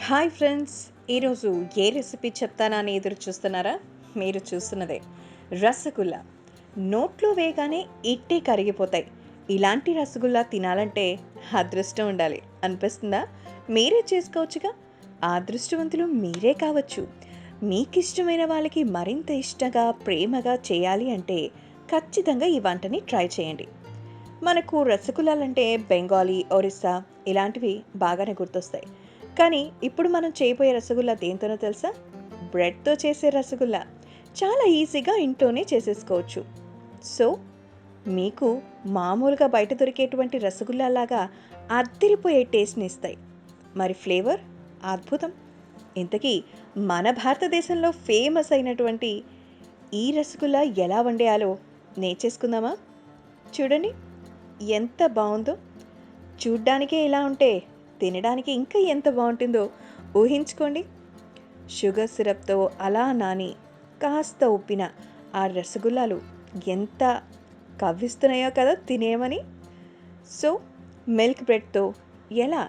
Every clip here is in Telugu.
హాయ్ ఫ్రెండ్స్, ఈరోజు ఏ రెసిపీ చెప్తానా అని ఎదురు చూస్తున్నారా? మీరు చూస్తున్నదే రసగుల్లా. నోట్లో వేయగానే ఇట్టే కరిగిపోతాయి. ఇలాంటి రసగుల్లా తినాలంటే అదృష్టం ఉండాలి అనిపిస్తుందా? మీరే చేసుకోవచ్చుగా. ఆ అదృష్టవంతులు మీరే కావచ్చు. మీకు ఇష్టమైన వాళ్ళకి మరింత ఇష్టంగా ప్రేమగా చేయాలి అంటే ఖచ్చితంగా ఈ వంటని ట్రై చేయండి. మనకు రసగుల్లాలంటే బెంగాలీ, ఒరిస్సా ఇలాంటివి బాగానే గుర్తొస్తాయి. కానీ ఇప్పుడు మనం చేయబోయే రసగుల్లా దేంతోనో తెలుసా? బ్రెడ్తో చేసే రసగుల్లా. చాలా ఈజీగా ఇంట్లోనే చేసేసుకోవచ్చు. సో మీకు మామూలుగా బయట దొరికేటువంటి రసగుల్లాలాగా అద్దిరిపోయే టేస్ట్ని ఇస్తాయి. మరి ఫ్లేవర్ అద్భుతం. ఇంతకీ మన భారతదేశంలో ఫేమస్ అయినటువంటి ఈ రసగుల్లా ఎలా వండేయాలో నేర్చేసుకుందామా? చూడండి ఎంత బాగుందో. చూడ్డానికే ఇలా ఉంటే తినడానికి ఇంకా ఎంత బాగుంటుందో ఊహించుకోండి. షుగర్ సిరప్తో అలా నాని కాస్త ఉప్పిన ఆ రసగుల్లాలు ఎంత కవ్విస్తున్నాయో కదా తినేయమని. సో మిల్క్ బ్రెడ్తో ఎలా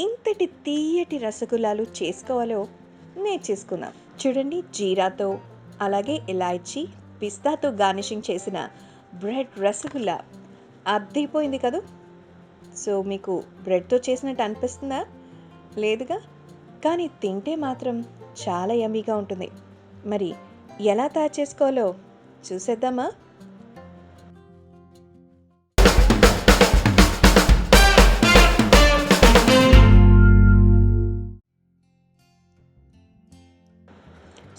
ఇంతటి తీయటి రసగుల్లాలు చేసుకోవాలో నేర్చేసుకుందాం. చూడండి, జీరాతో అలాగే ఇలాయచీ, పిస్తాతో గార్నిషింగ్ చేసిన బ్రెడ్ రసగుల్లా అద్దరిపోయింది కదా. సో మీకు బ్రెడ్తో చేసినట్టు అనిపిస్తుందా? లేదుగా. కానీ తింటే మాత్రం చాలా యమ్మీగా ఉంటుంది. మరి ఎలా తయారు చేసుకోవాలో చూసేద్దామా?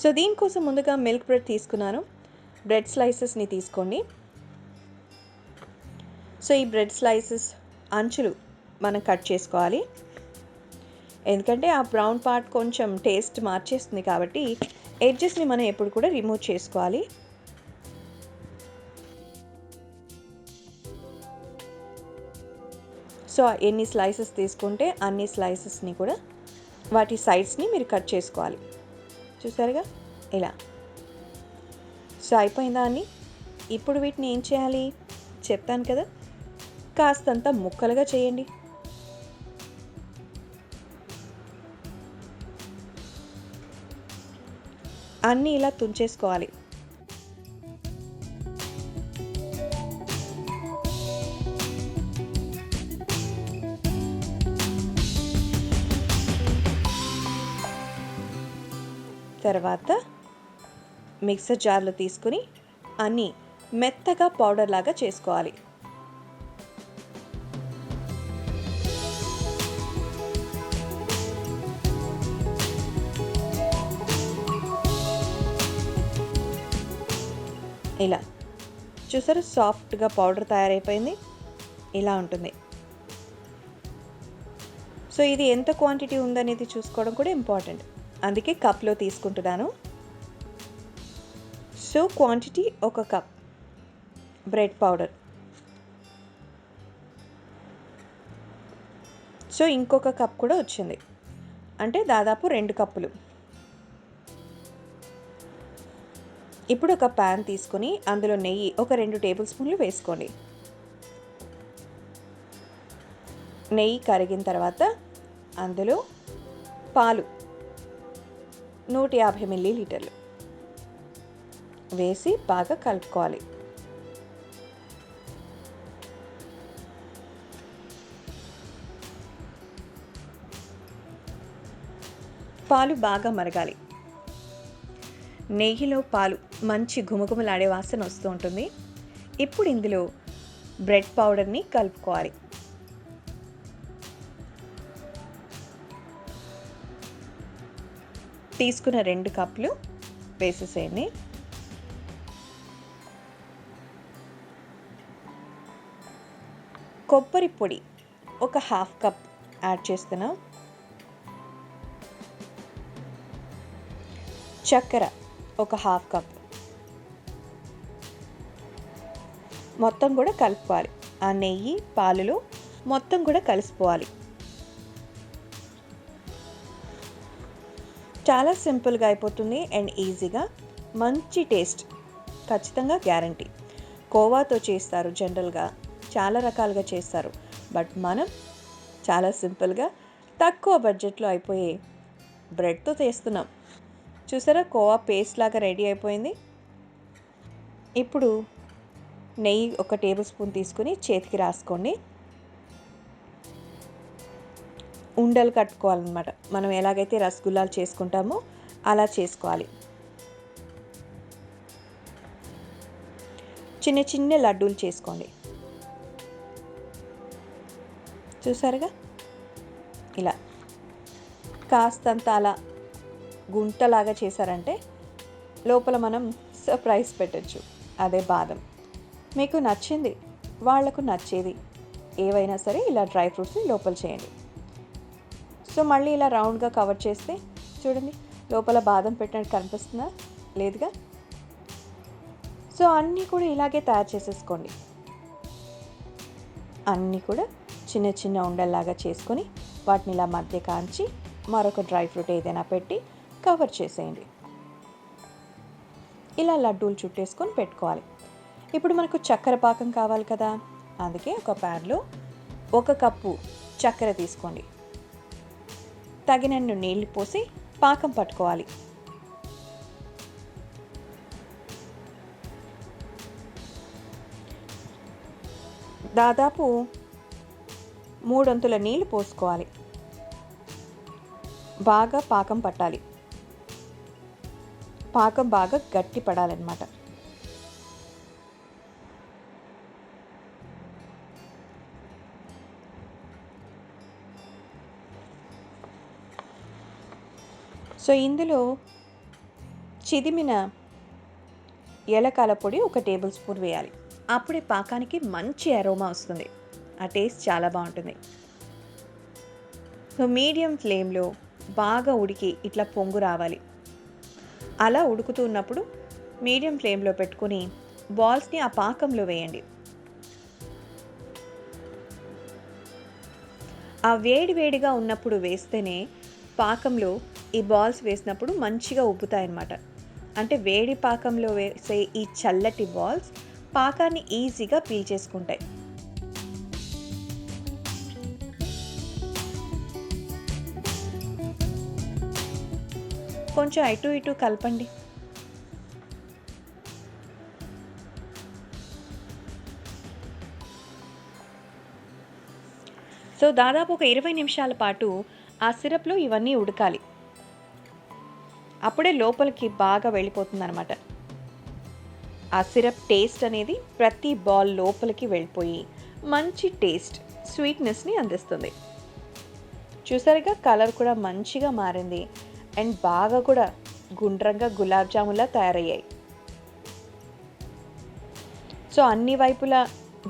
సో దీనికోసం ముందుగా మిల్క్ బ్రెడ్ తీసుకున్నాను. బ్రెడ్ స్లైసెస్ని తీసుకోండి. సో ఈ బ్రెడ్ స్లైసెస్ అంచులు మనం కట్ చేసుకోవాలి. ఎందుకంటే ఆ బ్రౌన్ పార్ట్ కొంచెం టేస్ట్ మార్చేస్తుంది కాబట్టి ఎడ్జెస్ని మనం ఎప్పుడు కూడా రిమూవ్ చేసుకోవాలి. సో ఎన్ని స్లైసెస్ తీసుకుంటే అన్ని స్లైసెస్ని కూడా వాటి సైడ్స్ని మీరు కట్ చేసుకోవాలి. చూసారుగా ఇలా. సో అయిపోయిందా అని. ఇప్పుడు వీటిని ఏం చేయాలి చెప్తాను కదా. కాస్తంత ముక్కలుగా చేయండి. అన్నీ ఇలా తుంచేసుకోవాలి. తర్వాత మిక్సర్ జార్లో తీసుకుని అన్నీ మెత్తగా పౌడర్ లాగా చేసుకోవాలి. ఇలా చూసారు, సాఫ్ట్గా పౌడర్ తయారైపోయింది. ఇలా ఉంటుంది. సో ఇది ఎంత క్వాంటిటీ ఉందనేది చూసుకోవడం కూడా ఇంపార్టెంట్. అందుకే కప్లో తీసుకుంటున్నాను. So quantity 1 cup bread powder. So ఇంకొక కప్ కూడా వచ్చింది, అంటే దాదాపు 2 కప్పులు. ఇప్పుడు ఒక ప్యాన్ తీసుకొని అందులో నెయ్యి ఒక 2 టేబుల్ స్పూన్లు వేసుకోండి. నెయ్యి కరిగిన తర్వాత అందులో పాలు 150 మిల్లీలీటర్లు వేసి బాగా కలుపుకోవాలి. పాలు బాగా మరగాలి. నెయ్యిలో పాలు మంచి ఘుమఘుమలాడే వాసన వస్తూ ఉంటుంది. ఇప్పుడు ఇందులో బ్రెడ్ పౌడర్ని కలుపుకోవాలి. తీసుకున్న 2 కప్పులు వేసేసేయండి. కొబ్బరి పొడి ఒక 1/2 కప్ యాడ్ చేస్తున్నాం. చక్కెర ఒక 1/2 కప్. మొత్తం కూడా కలుపుకోవాలి. ఆ నెయ్యి పాలులో మొత్తం కూడా కలిసిపోవాలి. చాలా సింపుల్గా అయిపోతుంది అండ్ ఈజీగా. మంచి టేస్ట్ ఖచ్చితంగా గ్యారంటీ. కోవాతో చేస్తారు, జనరల్గా చాలా రకాలుగా చేస్తారు. బట్ మనం చాలా సింపుల్గా తక్కువ బడ్జెట్లో అయిపోయే బ్రెడ్తో చేస్తున్నాం. చూసారా, కోవా పేస్ట్ లాగా రెడీ అయిపోయింది. ఇప్పుడు నెయ్యి 1 టేబుల్ స్పూన్ తీసుకుని చేతికి రాసుకోండి. ఉండలు కట్టుకోవాలన్నమాట. మనం ఎలాగైతే రసగుల్లాలు చేసుకుంటామో అలా చేసుకోవాలి. చిన్న చిన్న లడ్డూలు చేసుకోండి. చూసారుగా, ఇలా కాస్తంత అలా గుంటలాగా చేశారంటే లోపల మనం సర్ప్రైజ్ పెట్టచ్చు. అదే బాదం. మీకు నచ్చింది, వాళ్లకు నచ్చేది ఏవైనా సరే ఇలా డ్రై ఫ్రూట్స్ని లోపల చేయండి. సో మళ్ళీ ఇలా రౌండ్గా కవర్ చేస్తే చూడండి, లోపల బాదం పెట్టినట్టు కనిపిస్తుందా? లేదుగా. సో అన్నీ కూడా ఇలాగే తయారు చేసేసుకోండి. అన్నీ కూడా చిన్న చిన్న ఉండల్లాగా చేసుకొని వాటిని ఇలా మధ్య కాంచి మరొక డ్రై ఫ్రూట్ ఏదైనా పెట్టి కవర్ చేసేయండి. ఇలా లడ్డూలు చుట్టేసుకొని పెట్టుకోవాలి. ఇప్పుడు మనకు చక్కెర పాకం కావాలి కదా, అందుకే ఒక ప్యాన్లో 1 కప్పు చక్కెర తీసుకోండి. తగినన్ని నీళ్లు పోసి పాకం పట్టుకోవాలి. దాదాపు 3 వంతుల నీళ్లు పోసుకోవాలి. బాగా పాకం పట్టాలి. పాకం బాగా గట్టి పడాలన్నమాట. సో ఇందులో చిదిమిన ఏలకాల పొడి 1 టేబుల్ స్పూన్ వేయాలి. అప్పుడే పాకానికి మంచి అరోమా వస్తుంది. ఆ టేస్ట్ చాలా బాగుంటుంది. సో మీడియం ఫ్లేమ్లో బాగా ఉడికి ఇట్లా పొంగు రావాలి. అలా ఉడుకుతూ ఉన్నప్పుడు మీడియం ఫ్లేమ్లో పెట్టుకొని బాల్స్ని ఆ పాకంలో వేయండి. ఆ వేడిగా ఉన్నప్పుడు వేస్తేనే పాకంలో ఈ బాల్స్ వేసినప్పుడు మంచిగా ఉబ్బుతాయన్నమాట. అంటే వేడి పాకంలో వేసే ఈ చల్లటి బాల్స్ పాకాన్ని ఈజీగా పీల్చేసుకుంటాయి. కొంచెం అటు ఇటు కలపండి. సో దాదాపు ఒక 20 నిమిషాల పాటు ఆ సిరప్లో ఇవన్నీ ఉడకాలి. అప్పుడే లోపలికి బాగా వెళ్ళిపోతుంది అనమాట. ఆ సిరప్ టేస్ట్ అనేది ప్రతి బాల్ లోపలికి వెళ్ళిపోయి మంచి టేస్ట్, స్వీట్నెస్ని అందిస్తుంది. చూసారుగా, కలర్ కూడా మంచిగా మారింది అండ్ బాగా కూడా గుండ్రంగా గులాబ్ జాములా తయారయ్యాయి. సో అన్ని వైపులా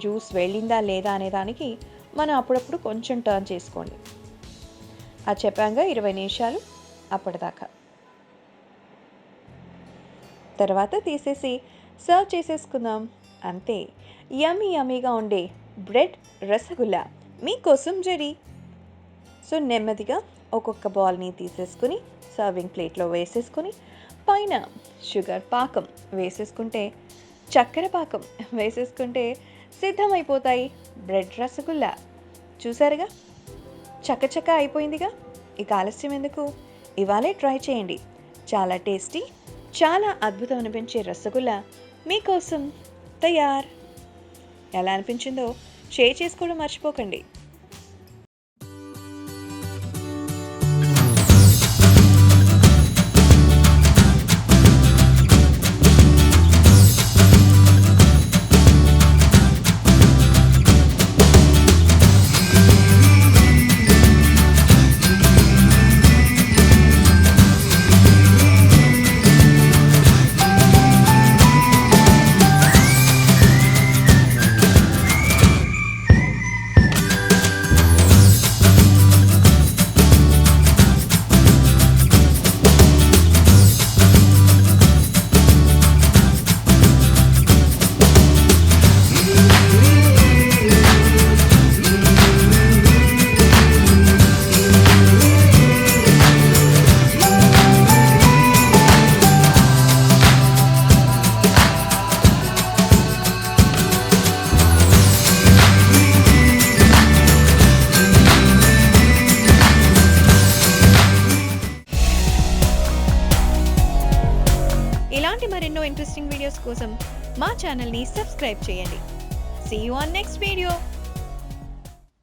జ్యూస్ వెళ్ళిందా లేదా అనే దానికి మనం అప్పుడప్పుడు కొంచెం టర్న్ చేసుకోండి. అది చెప్పాక 20 నిమిషాలు అప్పటిదాకా. తర్వాత తీసేసి సర్వ్ చేసేసుకుందాం. అంతే, యమ్మీగా ఉండే బ్రెడ్ రసగుల్లా మీకోసం రెడీ. సో నెమ్మదిగా ఒక్కొక్క బాల్ని తీసేసుకుని సర్వింగ్ ప్లేట్లో వేసేసుకొని పైన షుగర్ పాకం వేసేసుకుంటే, చక్కెర పాకం వేసేసుకుంటే సిద్ధమైపోతాయి బ్రెడ్ రసగుల్లా. చూసారుగా, చకచక అయిపోయిందిగా. ఇక ఆలస్యం ఎందుకు, ఇవాళే ట్రై చేయండి. చాలా టేస్టీ, చాలా అద్భుతం అనిపించే రసగుల్లా మీకోసం తయార్. ఎలా అనిపించిందో షేర్ చేసుకోవడం మర్చిపోకండి. ఇలాంటి మరెన్నో ఇంట్రెస్టింగ్ వీడియోస్ కోసం మా ఛానల్ని సబ్స్క్రైబ్ చేయండి. See you on next video.